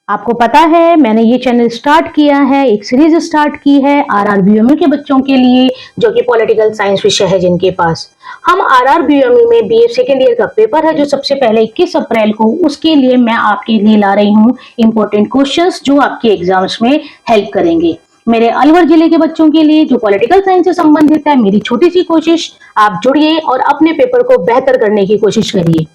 आपको पता है मैंने ये चैनल स्टार्ट किया है, एक सीरीज स्टार्ट की है RRBUME के बच्चों के लिए जो कि पॉलिटिकल साइंस विषय है जिनके पास। हम RRBUME में BA सेकेंड ईयर का पेपर है जो सबसे पहले 21 अप्रैल को, उसके लिए मैं आपके लिए ला रही हूँ इंपॉर्टेंट क्वेश्चंस जो आपके एग्जाम्स में हेल्प करेंगे। मेरे अलवर जिले के बच्चों के लिए जो पॉलिटिकल साइंस से संबंधित है, मेरी छोटी सी कोशिश, आप जुड़िए और अपने पेपर को बेहतर करने की कोशिश करिए।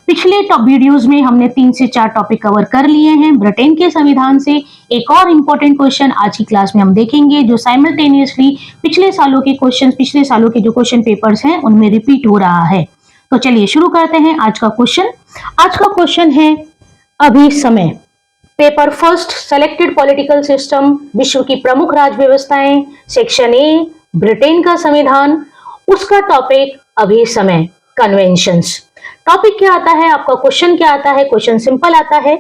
पिछले टॉप वीडियोस में हमने 3 से 4 टॉपिक कवर कर लिए हैं। ब्रिटेन के संविधान से एक और इम्पोर्टेंट क्वेश्चन आज की क्लास में हम देखेंगे जो साइमल्टेनियसली पिछले सालों के जो क्वेश्चन पेपर्स हैं उनमें रिपीट हो रहा है। तो चलिए शुरू करते हैं आज का क्वेश्चन। आज का क्वेश्चन है अभी समय। Paper first, selected political system, विश्व की प्रमुख राज्य व्यवस्थाएं, सेक्शन ए, ब्रिटेन का संविधान, उसका टॉपिक अभी समय, कन्वेंशंस। टॉपिक क्या आता है आपका, क्वेश्चन क्या आता है? क्वेश्चन सिंपल आता है,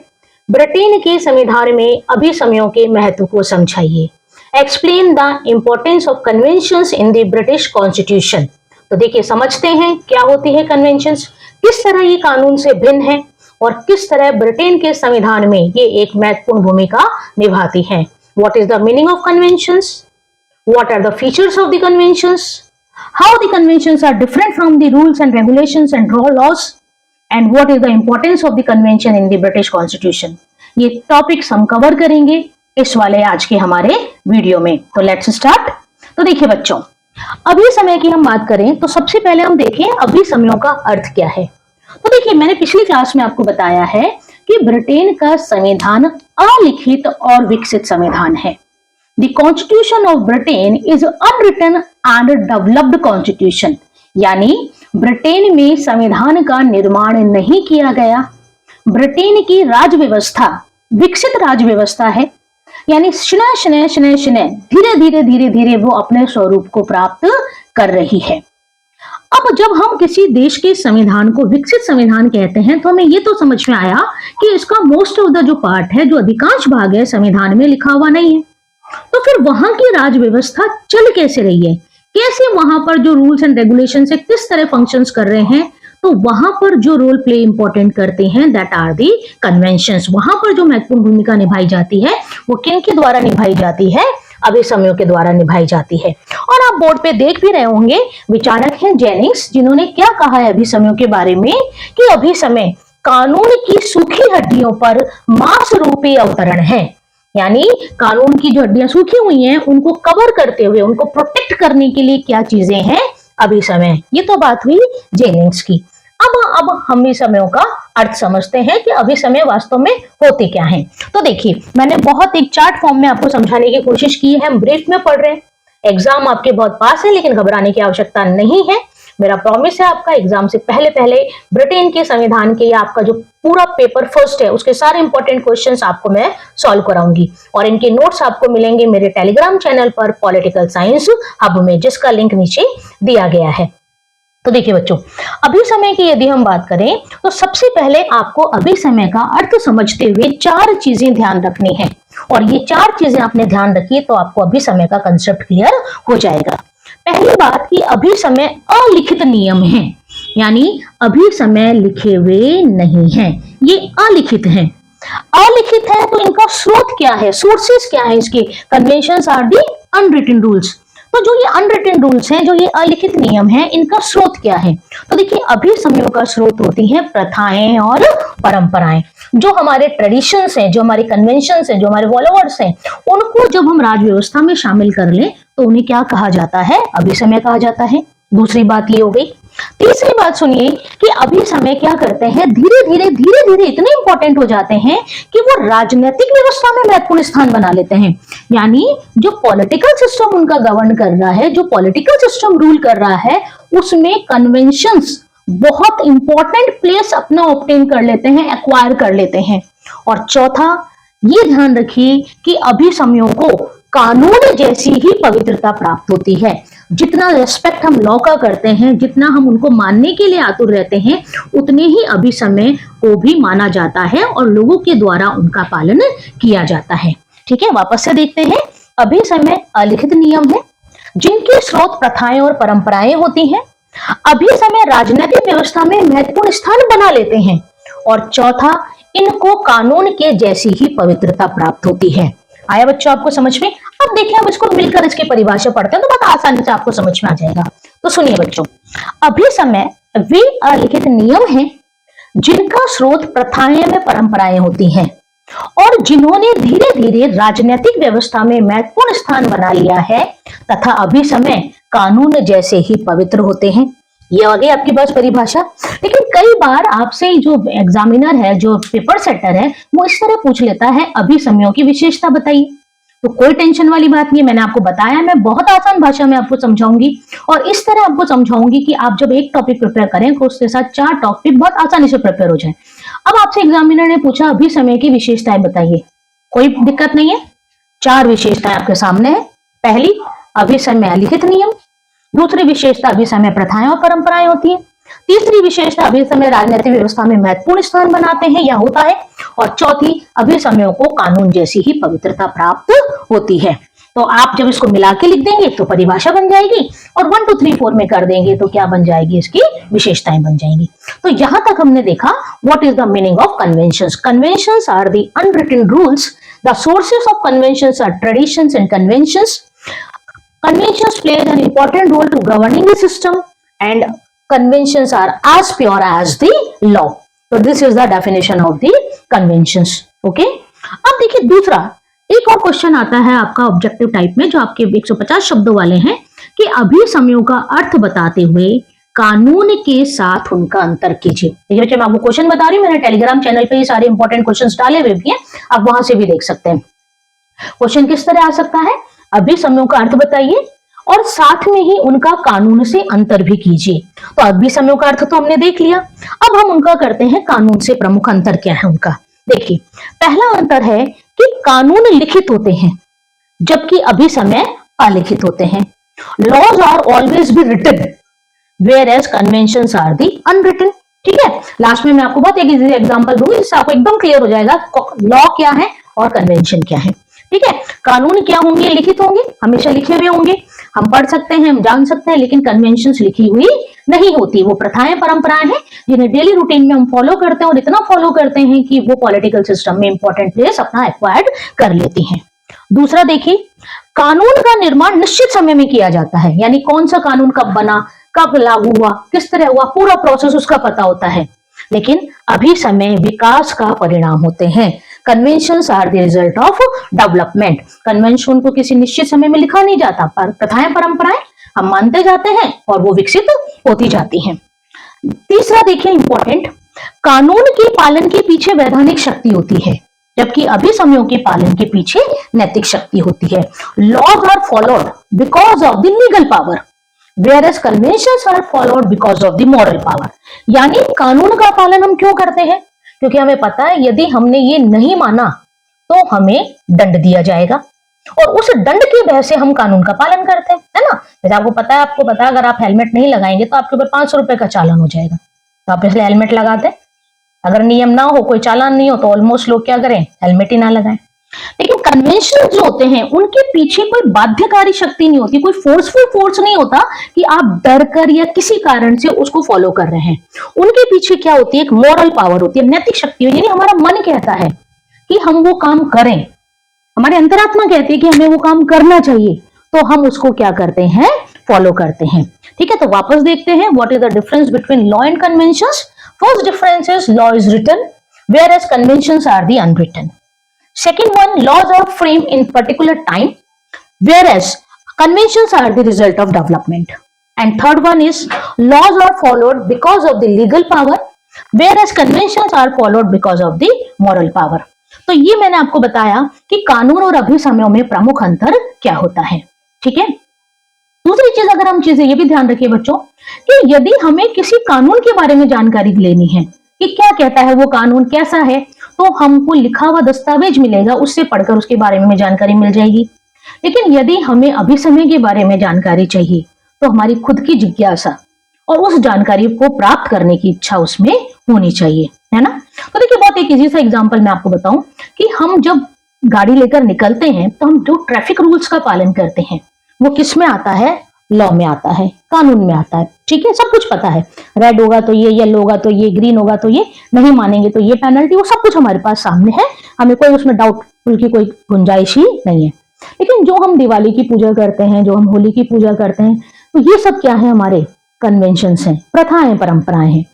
ब्रिटेन के संविधान में अभी समयों के महत्व को समझाइए। Explain the importance of conventions in the British constitution. तो देखिए समझते हैं क्या होती है कन्वेंशंस, किस तरह ये कानून से भिन्न है और किस तरह ब्रिटेन के संविधान में ये एक महत्वपूर्ण भूमिका निभाती है। What is the meaning of conventions, what are the features of the conventions, how the conventions are different from the rules and regulations and laws, and what is the importance of the convention in the British Constitution। ये topics हम cover करेंगे इस वाले आज के हमारे video में। तो लेट्स स्टार्ट। तो देखिए बच्चों, अभी समय की हम बात करें तो सबसे पहले हम देखें अभी समयों का अर्थ क्या है। तो देखिए मैंने पिछली क्लास में आपको बताया है कि ब्रिटेन का संविधान अलिखित और विकसित संविधान है। The Constitution of Britain is unwritten and developed constitution, यानी ब्रिटेन में संविधान का निर्माण नहीं किया गया। ब्रिटेन की राज्य व्यवस्था विकसित राज्य व्यवस्था है, यानी धीरे धीरे वो अपने स्वरूप को प्राप्त कर रही है। अब जब हम किसी देश के संविधान को विकसित संविधान कहते हैं तो हमें ये तो समझ में आया कि इसका मोस्ट ऑफ द जो पार्ट है, जो अधिकांश भाग है, संविधान में लिखा हुआ नहीं है। तो फिर वहां की राज्य व्यवस्था चल कैसे रही है, कैसे वहां पर जो रूल्स एंड रेगुलेशन है किस तरह फंक्शंस कर रहे हैं, तो वहां पर जो रोल प्ले इंपॉर्टेंट करते हैं दैट आर दी कन्वेंशंस। वहां पर जो महत्वपूर्ण भूमिका निभाई जाती है वो किन के द्वारा निभाई जाती है, अभी समयों के द्वारा निभाई जाती है। और आप बोर्ड पे देख भी रहे होंगे, विचारक हैं जेनिंग्स, जिन्होंने क्या कहा है अभी समयों के बारे में कि अभी समय कानून की सूखी हड्डियों पर मांस रूपी अवतरण है, यानी कानून की जो हड्डियां सूखी हुई हैं उनको कवर करते हुए, उनको प्रोटेक्ट करने के लिए क्या चीजें हैं अभी समय। ये तो बात हुई जेनिंग्स की। अब हम भी समयों का अर्थ समझते हैं कि अभी समय वास्तव में होते क्या हैं। तो देखिए मैंने बहुत एक चार्ट फॉर्म में आपको समझाने की कोशिश की है, हम ब्रीफ में पढ़ रहे हैं। एग्जाम आपके बहुत पास है लेकिन घबराने की आवश्यकता नहीं है। मेरा प्रॉमिस है आपका एग्जाम से पहले ब्रिटेन के संविधान के या आपका जो पूरा पेपर फर्स्ट है उसके सारे इंपॉर्टेंट क्वेश्चंस आपको मैं सॉल्व कराऊंगी और इनके नोट्स आपको मिलेंगे मेरे टेलीग्राम चैनल पर पॉलिटिकल साइंस हब में, जिसका लिंक नीचे दिया गया है। तो देखिए बच्चों, अभी समय की यदि हम बात करें तो सबसे पहले आपको अभी समय का अर्थ समझते हुए 4 चीजें ध्यान रखनी है और ये 4 चीजें आपने ध्यान रखी तो आपको अभी समय का कंसेप्ट क्लियर हो जाएगा। पहली बात कि अभी समय अलिखित नियम है, यानी अभी समय लिखे हुए नहीं है, ये अलिखित है। अलिखित है तो इनका स्रोत क्या है, सोर्सेस क्या है इसके? Conventions are the unwritten rules. तो जो ये अनरिटन रूल्स हैं, जो ये अलिखित नियम हैं, इनका स्रोत क्या है? तो देखिए अभी समयों का स्रोत होती हैं प्रथाएं और परंपराएं। जो हमारे ट्रेडिशंस हैं, जो हमारे कन्वेंशंस हैं, जो हमारे फॉलोअर्स हैं, उनको जब हम राज व्यवस्था में शामिल कर लें तो उन्हें क्या कहा जाता है? अभी समय कहा जाता है। दूसरी बात ये हो गई। तीसरी बात सुनिए कि अभी समय क्या करते हैं, धीरे धीरे इतने इंपॉर्टेंट हो जाते हैं कि वो राजनीतिक व्यवस्था में महत्वपूर्ण स्थान बना लेते हैं। यानी जो पॉलिटिकल सिस्टम उनका गवर्न कर रहा है, जो पॉलिटिकल सिस्टम रूल कर रहा है, उसमें कन्वेंशंस बहुत इंपॉर्टेंट प्लेस अपना ऑब्टेन कर लेते हैं, एक्वायर कर लेते हैं। और चौथा, ये ध्यान रखिए कि अभी समयों को कानून जैसी ही पवित्रता प्राप्त होती है। जितना रेस्पेक्ट हम लॉ का करते हैं, जितना हम उनको मानने के लिए आतुर रहते हैं, उतने ही अभी समय को भी माना जाता है और लोगों के द्वारा उनका पालन किया जाता है। ठीक है, वापस से देखते हैं। अभी समय अलिखित नियम है जिनके स्रोत प्रथाएं और परंपराएं होती हैं। अभी समय राजनीतिक व्यवस्था में महत्वपूर्ण स्थान बना लेते हैं। और चौथा, इनको कानून के जैसी ही पवित्रता प्राप्त होती है। आया बच्चों आपको समझ में? अब देखिए हम इसको मिलकर इसकी परिभाषा पढ़ते हैं तो बहुत आसानी से आपको समझ में आ जाएगा। तो सुनिए बच्चों, अभिसमय वे अलिखित नियम हैं जिनका स्रोत प्रथाएं में परंपराएं होती हैं और जिन्होंने धीरे धीरे राजनीतिक व्यवस्था में महत्वपूर्ण स्थान बना लिया है तथा अभिसमय कानून जैसे ही पवित्र होते हैं। ये आ गई आपके पास परिभाषा। लेकिन कई बार आपसे जो एग्जामिनर है, जो पेपर सेटर है, वो इस तरह पूछ लेता है अभिसमयों की विशेषता बताइए। तो कोई टेंशन वाली बात नहीं है, मैंने आपको बताया, मैं बहुत आसान भाषा में आपको समझाऊंगी और इस तरह आपको समझाऊंगी कि आप जब एक टॉपिक प्रिपेयर करें तो उसके साथ 4 टॉपिक बहुत आसानी से प्रिपेयर हो जाए। अब आपसे एग्जामिनर ने पूछा अभिसमय की विशेषताएं बताइए, कोई दिक्कत नहीं है, 4 विशेषताएं आपके सामने है। पहली, अभिसमय अलिखित नियम। दूसरी विशेषता, अभिसमय प्रथाएं और परंपराएं होती है। तीसरी विशेषता, अभिसमय राजनीतिक व्यवस्था में महत्वपूर्ण स्थान बनाते हैं या होता है। और चौथी, अभिसमयों को कानून जैसी ही पवित्रता प्राप्त होती है। तो आप जब इसको मिला के लिख देंगे तो परिभाषा बन जाएगी और 1 2 3 4 में कर देंगे तो क्या बन जाएगी, इसकी विशेषताएं बन जाएंगी। तो यहां तक हमने देखा what is the meaning of conventions. Conventions are the unwritten rules, the sources of conventions are traditions and conventions. Conventions plays an important role to governing the system and conventions are as pure as the law. So this is the definition of the conventions. Okay? अब देखिए दूसरा एक और question आता है आपका objective type में जो आपके 150 शब्दों वाले हैं कि अभिसमयों का अर्थ बताते हुए कानून के साथ उनका अंतर कीजिए। देखिए बच्चे मैं आपको क्वेश्चन बता रही हूँ, मैंने टेलीग्राम चैनल पे ये सारे इंपॉर्टेंट क्वेश्चंस डाले हुए भी हैं, आप वहां से भी देख सकते हैं। क्वेश्चन किस तरह आ सकता है, अभिसमयों का अर्थ बताइए और साथ में ही उनका कानून से अंतर भी कीजिए। तो अभिसमयों का अर्थ तो हमने देख लिया, अब हम उनका करते हैं कानून से प्रमुख अंतर क्या है उनका। देखिए पहला अंतर है कि कानून लिखित होते हैं जबकि अभिसमय अलिखित होते हैं। Laws are always be written whereas conventions are the unwritten. ठीक है, लास्ट में मैं आपको बहुत एक एग्जांपल दूंगी जिससे आपको एकदम क्लियर हो जाएगा लॉ क्या है और कन्वेंशन क्या है। ठीक है, कानून क्या होंगे, लिखित होंगे, हमेशा लिखे हुए होंगे, हम पढ़ सकते हैं, हम जान सकते हैं, लेकिन कन्वेंशंस लिखी हुई नहीं होती। वो प्रथाएं परंपराएं हैं जिन्हें डेली रूटीन में हम फॉलो करते हैं और इतना फॉलो करते हैं कि वो पॉलिटिकल सिस्टम में इंपॉर्टेंट प्लेस अपना एक्वायर्ड कर लेती हैं। दूसरा देखिए, कानून का निर्माण निश्चित समय में किया जाता है, यानी कौन सा कानून कब बना, कब लागू हुआ, किस तरह हुआ, पूरा प्रोसेस उसका पता होता है। लेकिन अभिसमय विकास का परिणाम होते हैं। Conventions are the result of development. Convention को किसी निश्चित समय में लिखा नहीं जाता, पर प्रथाएं परंपराएं हम मानते जाते हैं और वो विकसित होती जाती हैं। तीसरा देखिए इंपॉर्टेंट, कानून के पालन के पीछे वैधानिक शक्ति होती है जबकि अभिसमयों के पालन के पीछे नैतिक शक्ति होती है। Laws are followed because of the legal power whereas conventions are followed because of the moral power। यानी कानून का पालन हम क्यों करते हैं, क्योंकि हमें पता है यदि हमने ये नहीं माना तो हमें दंड दिया जाएगा और उस दंड की वजह से हम कानून का पालन करते हैं, है ना। जैसे आपको पता है अगर आप हेलमेट नहीं लगाएंगे तो आपके ऊपर 500 रुपए का चालान हो जाएगा, तो आप इसलिए हेलमेट लगाते हैं। अगर नियम ना हो, कोई चालान नहीं हो, तो ऑलमोस्ट लोग क्या करें, हेलमेट ही ना लगाएं। लेकिन कन्वेंशन जो होते हैं उनके पीछे कोई बाध्यकारी शक्ति नहीं होती, कोई फोर्सफुल फोर्स नहीं होता कि आप डर कर या किसी कारण से उसको फॉलो कर रहे हैं। उनके पीछे क्या होती है, एक मॉरल पावर होती है, नैतिक शक्ति, यानी हमारा मन कहता है कि हम वो काम करें, हमारी अंतरात्मा कहती है कि हमें वो काम करना चाहिए, तो हम उसको क्या करते हैं, फॉलो करते हैं। ठीक है, तो वापस देखते हैं what is the difference between law and conventions. First difference is law is written whereas conventions are the unwritten. Second one, laws are framed in particular time, whereas conventions are the result of development. And third one is laws are followed because of the legal power, whereas conventions are followed because of the moral power. तो ये मैंने आपको बताया कि कानून और अभिसमयों में प्रमुख अंतर क्या होता है। ठीक है, दूसरी चीज अगर हम चीजें ये भी ध्यान रखिए बच्चों कि यदि हमें किसी कानून के बारे में जानकारी लेनी है कि क्या कहता है वो कानून, कैसा है, तो हमको लिखा हुआ दस्तावेज मिलेगा, उससे पढ़कर उसके बारे में जानकारी मिल जाएगी। लेकिन यदि हमें अभिसमय के बारे में जानकारी चाहिए तो हमारी खुद की जिज्ञासा और उस जानकारी को प्राप्त करने की इच्छा उसमें होनी चाहिए, है ना। तो देखिए बहुत एक इजी सा एग्जांपल मैं आपको बताऊं कि हम जब गाड़ी लेकर निकलते हैं तो हम जो ट्रैफिक रूल्स का पालन करते हैं वो किस में आता है, लॉ में आता है। कानून में आता है, ठीक है, सब कुछ पता है, रेड होगा तो ये, येलो होगा तो ये, ग्रीन होगा तो ये, नहीं मानेंगे तो ये पेनल्टी, वो सब कुछ हमारे पास सामने है, हमें कोई उसमें डाउटफुल की कोई गुंजाइश ही नहीं है। लेकिन जो हम दिवाली की पूजा करते हैं, जो हम होली की पूजा करते हैं, तो ये सब क्या है, हमारे कन्वेंशंस हैं, प्रथाएं, परंपराएं हैं।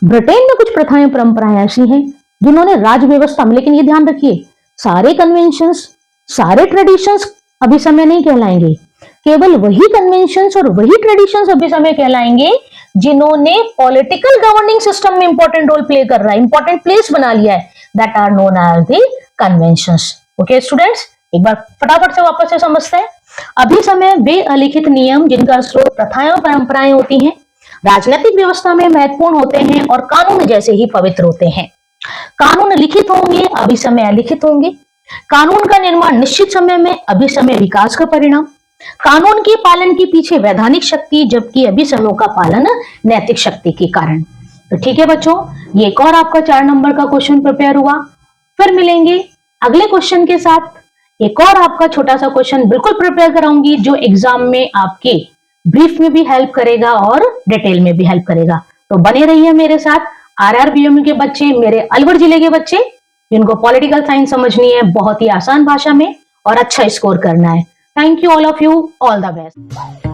ब्रिटेन में कुछ प्रथाएं परंपराएं ऐसी हैं जिन्होंने राज व्यवस्था में, लेकिन ये ध्यान रखिए, सारे कन्वेंशंस, सारे ट्रेडिशंस अभिसमय नहीं कहलाएंगे, केवल वही कन्वेंशंस और वही ट्रेडिशंस अभिसमय कहलाएंगे जिन्होंने पॉलिटिकल गवर्निंग सिस्टम में इंपॉर्टेंट रोल प्ले कर रहा है, इंपॉर्टेंट प्लेस बना लिया है, that are known as the conventions. Okay students, एक बार फटाफट से वापस से समझते हैं। अभिसमय वे अलिखित नियम जिनका स्रोत प्रथाएं और परंपराएं होती हैं, राजनीतिक व्यवस्था में महत्वपूर्ण होते हैं और कानून जैसे ही पवित्र होते हैं। कानून लिखित होंगे, अभिसमय अलिखित होंगे। कानून का निर्माण निश्चित समय में, अभिसमय विकास का परिणाम। कानून के पालन के पीछे वैधानिक शक्ति, जबकि अभिसमयों का पालन नैतिक शक्ति के कारण। तो ठीक है बच्चों, ये एक और आपका 4 नंबर का क्वेश्चन प्रिपेयर हुआ। फिर मिलेंगे अगले क्वेश्चन के साथ। एक और आपका छोटा सा क्वेश्चन बिल्कुल प्रिपेयर कराऊंगी जो एग्जाम में आपके ब्रीफ में भी हेल्प करेगा और डिटेल में भी हेल्प करेगा। तो बने रहिए मेरे साथ। RRBMU के बच्चे, मेरे अलवर जिले के बच्चे जिनको पॉलिटिकल साइंस समझनी है बहुत ही आसान भाषा में और अच्छा स्कोर करना है। Thank you all of you, all the best.